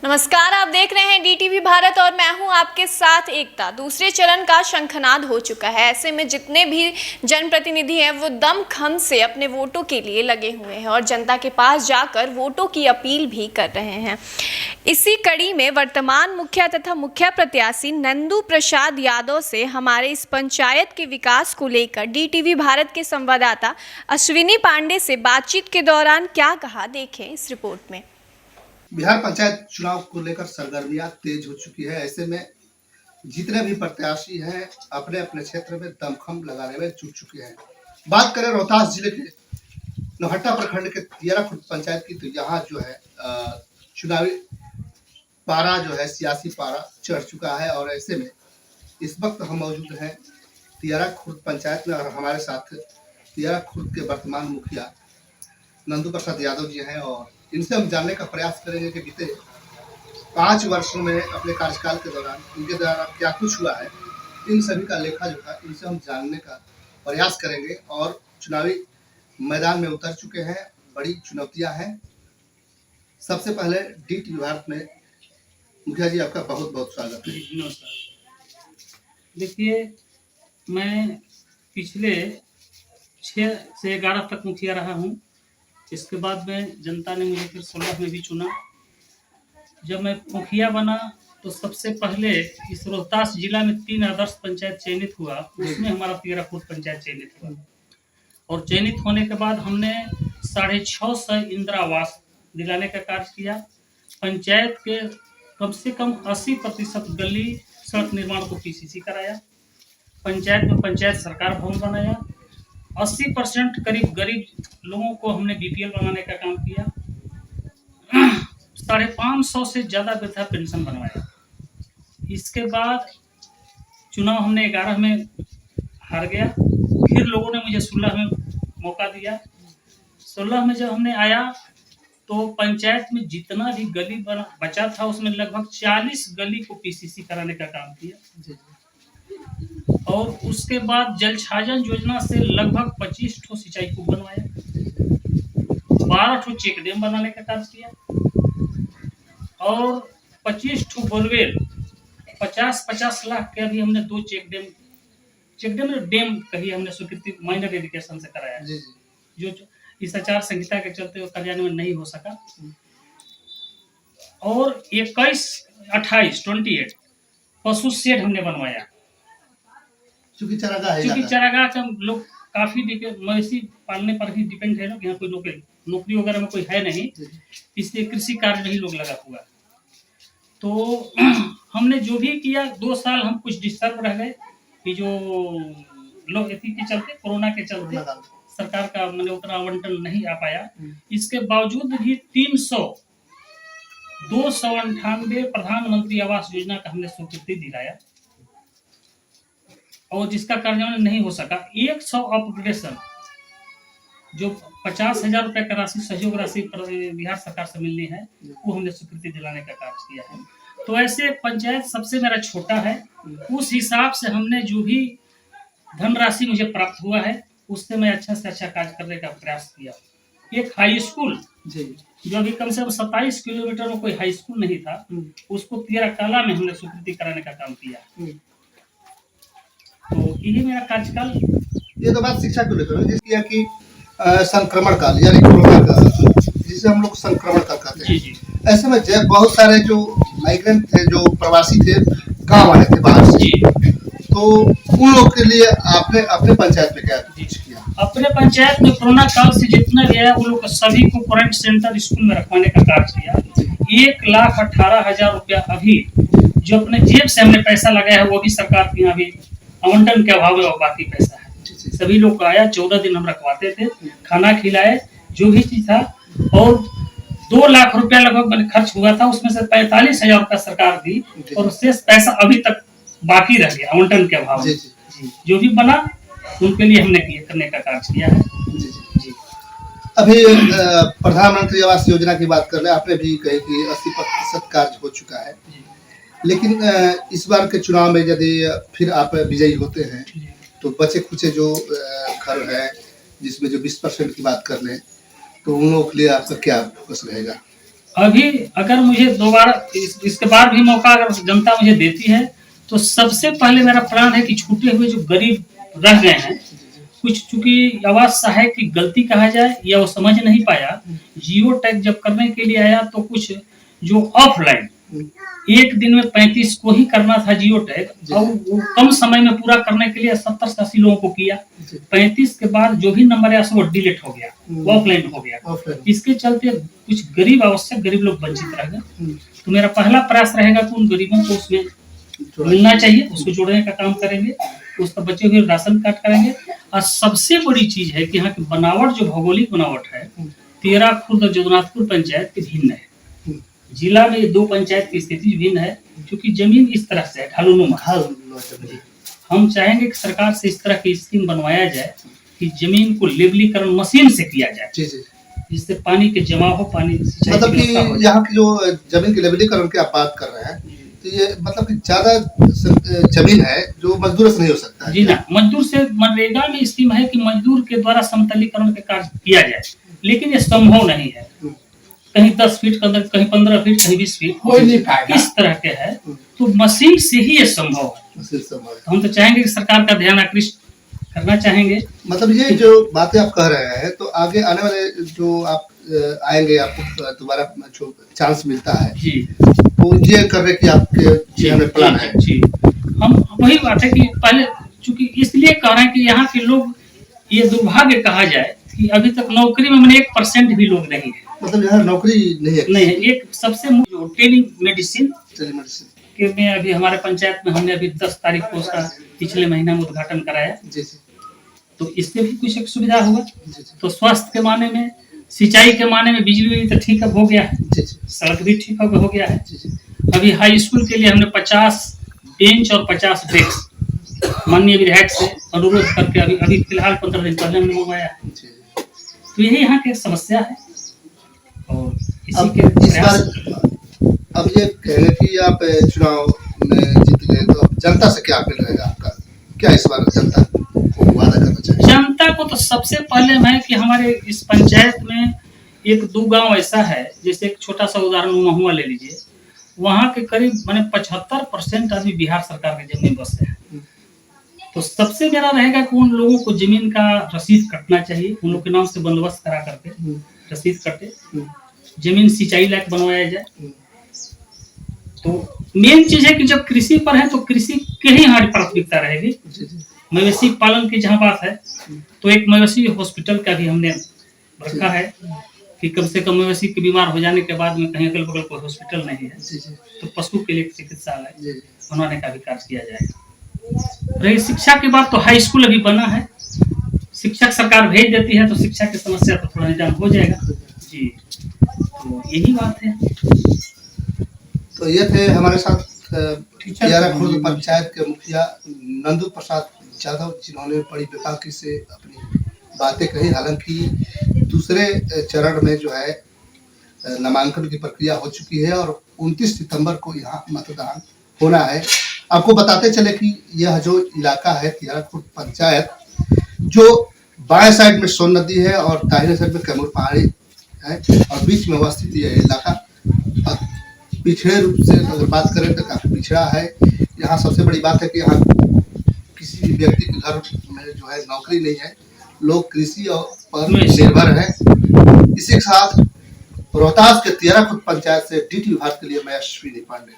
नमस्कार, आप देख रहे हैं डीटीवी भारत और मैं हूं आपके साथ एकता। दूसरे चरण का शंखनाद हो चुका है। ऐसे में जितने भी जनप्रतिनिधि हैं वो दमखम से अपने वोटों के लिए लगे हुए हैं और जनता के पास जाकर वोटों की अपील भी कर रहे हैं। इसी कड़ी में वर्तमान मुखिया तथा मुखिया प्रत्याशी नंदू प्रसाद यादव से हमारे इस पंचायत के विकास को लेकर डीटीवी भारत के संवाददाता अश्विनी पांडे से बातचीत के दौरान क्या कहा, देखें इस रिपोर्ट में। बिहार पंचायत चुनाव को लेकर सरगर्मियां तेज हो चुकी है। ऐसे में जितने भी प्रत्याशी हैं अपने अपने क्षेत्र में दमखम लगाने में जुट चुके हैं। बात करें रोहतास जिले के नौहट्टा प्रखंड के तियरा खुर्द पंचायत की, तो यहाँ जो है चुनावी पारा जो है सियासी पारा चढ़ चुका है। और ऐसे में इस वक्त हम मौजूद हैं तियरा खुर्द पंचायत में और हमारे साथ तियरा खुर्द के वर्तमान मुखिया नंदू प्रसाद यादव जी हैं और इनसे हम जानने का प्रयास करेंगे कि बीते 5 वर्षों में अपने कार्यकाल के दौरान इनके द्वारा क्या कुछ हुआ है। इन सभी का लेखा जोखा इनसे हम जानने का प्रयास करेंगे और चुनावी मैदान में उतर चुके हैं। बड़ी चुनौतियां हैं। सबसे पहले डीटीवी भारत में मुखिया जी आपका बहुत बहुत स्वागत है। नमस्कार। देखिए, मैं पिछले 6 से 11 तक मुखिया रहा हूँ। इसके बाद में जनता ने मुझे फिर 16 में भी चुना। जब मैं मुखिया बना तो सबसे पहले इस रोहतास जिला में 3 आदर्श पंचायत चयनित हुआ, उसमें हमारा तियरा खुर्द पंचायत चयनित हुआ। और चयनित होने के बाद हमने 650 इंदिरा आवास दिलाने का कार्य किया। पंचायत के कम से कम 80% गली सड़क निर्माण को पीसीसी कराया। पंचायत में पंचायत सरकार भवन बनाया। 80% करीब गरीब लोगों को हमने बीपीएल बनाने का काम किया। 550 से ज्यादा वृद्धा पेंशन बनवाया। इसके बाद चुनाव हमने 11 में हार गया। फिर लोगों ने मुझे 16 में मौका दिया। 16 में जब हमने आया तो पंचायत में जितना भी गली बचा था उसमें लगभग 40 गली को पीसीसी कराने का काम किया। और उसके बाद जल छाजन योजना से लगभग 25 ठो सिंचाई कूप बनवाया। 12 ठो चेक डैम बनाने का कार्य किया और 25 ठो बोरवेल 50-50 लाख के अभी हमने 2 चेक डैम कही हमने स्वीकृति माइनर इरिगेशन से कराया, जो इस आचार संहिता के चलते कार्यान्वयन नहीं हो सका। और 28 पशु शेड हमने बनवाया। चूंकि चरागाह का लोग काफी मवेशी पालने पर ही डिपेंड है ना, यहाँ कोई नौकरी वगैरह में कोई है नहीं, इसलिए कृषि कार्य में ही लोग लगा हुआ। तो हमने जो भी किया 2 साल हम कुछ डिस्टर्ब रह गए कि जो लोग इसी के चलते कोरोना के चलते सरकार का मैंने उतना आवंटन नहीं आ पाया। इसके बावजूद भी 298 प्रधानमंत्री आवास योजना का हमने स्वीकृति दिलाया और जिसका कार्यान्वयन नहीं हो सका। 100 अपग्रेडेशन जो 50,000 रुपए का राशि सहयोग राशि बिहार सरकार से मिलनी है, वो हमने स्वीकृति दिलाने का कार्य किया है। तो ऐसे पंचायत सबसे मेरा छोटा है, उस हिसाब से हमने जो भी धनराशि मुझे प्राप्त हुआ है उससे मैं अच्छा से अच्छा कार्य करने का प्रयास किया। एक हाई स्कूल जो अभी कम से कम 27 किलोमीटर में कोई हाई स्कूल नहीं था, उसको तियरा कला में हमने स्वीकृति कराने का काम किया। तो यही मेरा कार्यकाल। ये तो बात शिक्षा को लेकर जिसकी कि संक्रमण काल यानी कोरोना काल, जिसे हम लोग संक्रमण काल कहते हैं। ऐसे में बहुत सारे जो माइग्रेंट थे, जो प्रवासी थे, गांव आए थे बाहर से, तो उन लोग के लिए आपने अपने पंचायत में क्या किया? अपने पंचायत में कोरोना काल से जितना भी आया वो लोग सभी को क्वारंटाइन सेंटर स्कूल में रखवाने का कार्य किया। 1,18,000 रुपया अभी जो अपने जेब से हमने पैसा लगाया है वो भी सरकार के यहाँ भी आवंटन के अभाव में बाकी पैसा है। सभी लोग को आया, 14 दिन हम रखवाते थे, खाना खिलाए, जो भी चीज था। और 2 लाख रुपया लगभग खर्च हुआ था, उसमें से 45,000 रुपया सरकार दी और शेष पैसा अभी तक बाकी रह गया आवंटन के अभाव में। जो भी बना उनके लिए हमने करने का कार्य किया है। अभी प्रधानमंत्री आवास योजना की बात कर रहे हैं, आपने भी कही कि 80% कार्य हो चुका है, लेकिन इस बार के चुनाव में यदि फिर आप विजयी होते हैं तो बचे खुचे जो घर है जिसमें जो 20% की बात कर लें, तो उन लोगों के लिए आपका क्या फोकस रहेगा? अभी अगर मुझे दोबारा इसके बाद भी मौका अगर जनता मुझे देती है तो सबसे पहले मेरा प्लान है कि छूटे हुए जो गरीब रह गए हैं, कुछ चूंकि आवाज सहायक की गलती कहा जाए या वो समझ नहीं पाया, जियो टैग जब करने के लिए आया तो कुछ जो ऑफलाइन एक दिन में 35 को ही करना था जियो टैग, और वो कम समय में पूरा करने के लिए 70 से 80 लोगों को किया। 35 के बाद जो भी नंबर आया वो डिलीट हो गया, ऑफलाइन हो गया। इसके चलते कुछ गरीब आवश्यक गरीब लोग वंचित रह गए। तो मेरा पहला प्रयास रहेगा कि उन गरीबों को उसमें मिलना चाहिए, उसको जोड़ने का काम करेंगे, उसका बचे हुए राशन कार्ड करेंगे। और सबसे बड़ी चीज है कि यहाँ की बनावट जो भौगोलिक बनावट है 13 खुर्द और जगन्नाथपुर पंचायत की भिन्न है। जिला में 2 पंचायत की स्थिति भिन्न है, क्योंकि जमीन इस तरह से है ढालूनुमा। हम चाहेंगे कि सरकार से इस तरह की स्कीम बनवाया जाए कि जमीन को लेवलीकरण मशीन से किया जाए, जिससे पानी के जमा हो, पानी मतलब कि यहाँ की जो जमीन की लेवलीकरण की आप बात कर रहे हैं, तो ये मतलब कि ज्यादा जमीन है जो मजदूर से नहीं हो सकता। जी ना, मजदूर से मनरेगा में स्कीम है कि मजदूर के द्वारा समतलीकरण के कार्य किया जाए, लेकिन ये संभव नहीं है। कहीं 10 फीट के अंदर, कहीं 15 फीट, कहीं 20 फीट, इस तरह के है। तो मशीन से ही ये संभव है। हम तो चाहेंगे कि सरकार का ध्यान आकृष्ट करना चाहेंगे। मतलब ये जो बातें आप कह रहे हैं, तो आगे आने वाले जो आप आएंगे, आपको दोबारा जो चांस मिलता है जी, वो ये करने की आपके जीवन में प्लान है। जी, हम वही बात है कि पहले चूंकि इसलिए कह रहे हैं कि यहाँ के लोग, ये दुर्भाग्य कहा जाए कि अभी तक नौकरी में 1% भी लोग नहीं है। मतलब यहाँ नौकरी नहीं है। एक सबसे टेली मेडिसिन के में अभी हमारे पंचायत में हमने अभी 10 तारीख को उसका पिछले महीना में उद्घाटन कराया। तो इससे भी कुछ एक सुविधा होगा। तो स्वास्थ्य के माने में, सिंचाई के माने में बिजली तो ठीक हो गया है, सड़क भी ठीक हो गया है। अभी हाई स्कूल के लिए हमने 50 बेंच और 50 डेस्क माननीय विधायक से अनुरोध करके अभी फिलहाल 15 दिन पहले हमने मंगवाया है। तो यही यहाँ की समस्या है। और इसी के अब ये कहेंगे कि आप चुनाव में जीत गए, तो अब जनता से क्या अपील रहेगा आपका? क्या इस बार जनता को वादा करना चाहिए? जनता को तो सबसे पहले है कि हमारे इस पंचायत में 1-2 गांव ऐसा है, जैसे एक छोटा सा उदाहरण महुआ ले लीजिए, वहाँ के करीब 75% आदमी बिहार सरकार के जमीन बसे हैं। तो सबसे मेरा रहेगा कि उन लोगों को जमीन का रसीद कटना चाहिए, उन लोग के नाम से बंदोबस्त करा करके रसीद कटे, जमीन सिंचाई लायक बनवाया जाए। तो मेन चीज है कि जब कृषि पर है तो कृषि के ही हमारी प्राथमिकता रहेगी। मवेशी पालन की जहाँ बात है, तो एक मवेशी हॉस्पिटल का भी हमने रखा है कि कम से कम मवेशी के बीमार हो जाने के बाद में कहीं अगल बगल कोई हॉस्पिटल नहीं है, तो पशु के लिए चिकित्सालय बनाने का भी कार्य किया जाएगा। रही शिक्षा की बात, तो हाई स्कूल अभी बना है, शिक्षक सरकार भेज देती है तो शिक्षा की समस्या तो थोड़ा निदान हो जाएगा। जी, तो यही बात है। तो ये थे हमारे साथ 11 खुर्द पंचायत के मुखिया नंदू प्रसाद यादव, जिन्होंने बड़ी बेबाकी से अपनी बातें कही। हालांकि दूसरे चरण में जो है नामांकन की प्रक्रिया हो चुकी है और 29 सितंबर को यहाँ मतदान होना है। आपको बताते चले कि यह जो इलाका है 11 खुर्द पंचायत, जो बाएं साइड में सोन नदी है और दाहिने साइड में कैमूर पहाड़ी है और बीच में अवस्थित यह इलाका पिछड़े रूप से अगर बात करें तो काफी पिछड़ा है। यहाँ सबसे बड़ी बात है कि यहाँ किसी भी व्यक्ति के घर में जो है नौकरी नहीं है, लोग कृषि पर निर्भर है। इसी के साथ रोहतास के 13 खुर्द पंचायत से DT विभाग के लिए मैं अश्विनी पांडे।